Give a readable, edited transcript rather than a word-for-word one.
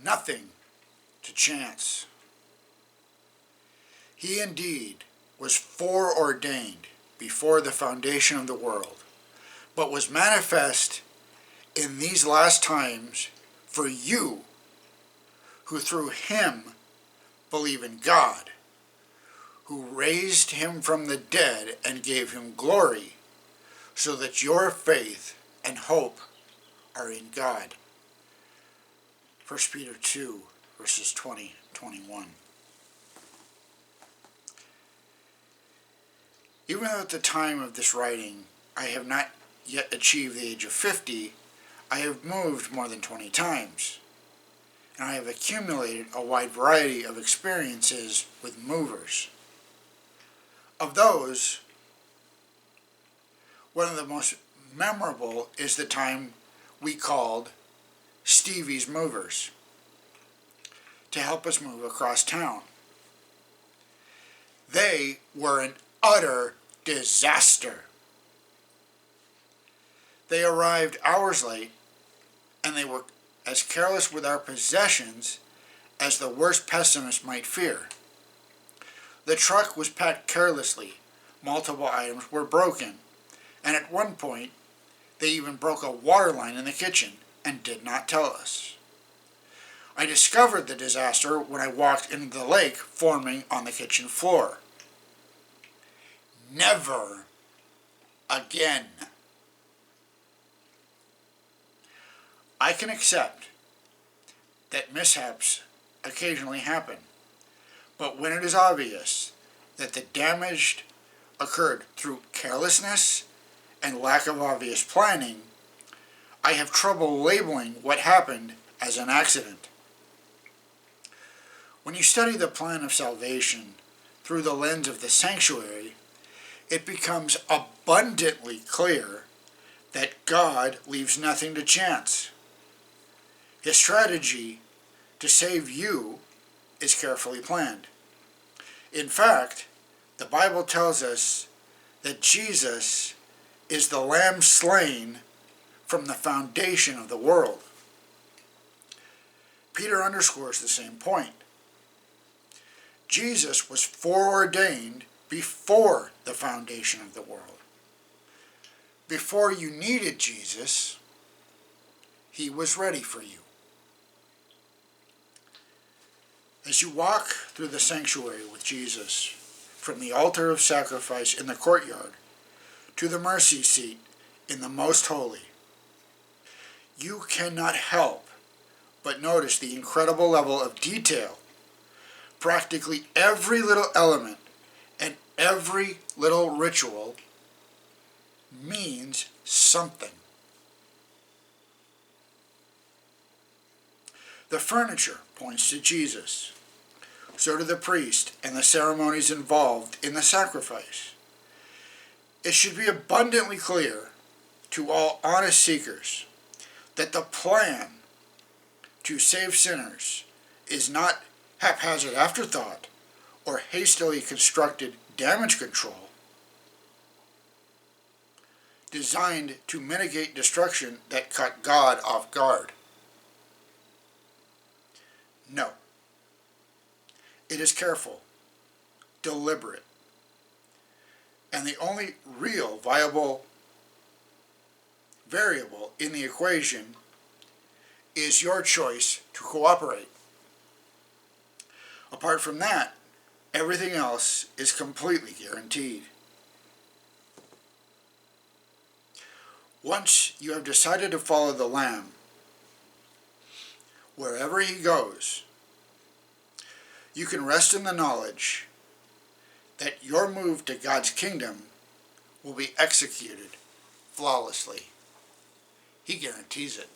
nothing to chance. He indeed was foreordained before the foundation of the world, but was manifest in these last times for you, who through him believe in God, who raised him from the dead and gave him glory, so that your faith and hope are in God. 1 Peter 2, verses 20-21. Even though at the time of this writing I have not yet achieved the age of 50, I have moved more than 20 times, and I have accumulated a wide variety of experiences with movers. Of those, one of the most memorable is the time we called Stevie's Movers to help us move across town. They were an utter disaster. They arrived hours late, and they were as careless with our possessions as the worst pessimist might fear. The truck was packed carelessly, multiple items were broken, and at one point they even broke a water line in the kitchen and did not tell us. I discovered the disaster when I walked into the lake forming on the kitchen floor. Never again. I can accept that mishaps occasionally happen, but when it is obvious that the damage occurred through carelessness and lack of obvious planning, I have trouble labeling what happened as an accident. When you study the plan of salvation through the lens of the sanctuary, it becomes abundantly clear that God leaves nothing to chance. His strategy to save you is carefully planned. In fact, the Bible tells us that Jesus is the Lamb slain from the foundation of the world. Peter underscores the same point. Jesus was foreordained before the foundation of the world. Before you needed Jesus, he was ready for you. As you walk through the sanctuary with Jesus, from the altar of sacrifice in the courtyard to the mercy seat in the most holy, you cannot help but notice the incredible level of detail. Practically every little element and every little ritual means something. The furniture points to Jesus. So do the priest and the ceremonies involved in the sacrifice. It should be abundantly clear to all honest seekers that the plan to save sinners is not haphazard afterthought or hastily constructed damage control designed to mitigate destruction that caught God off guard. No. It is careful, deliberate, and the only real viable variable in the equation is your choice to cooperate. Apart from that, everything else is completely guaranteed. Once you have decided to follow the Lamb, wherever he goes, you can rest in the knowledge that your move to God's kingdom will be executed flawlessly. He guarantees it.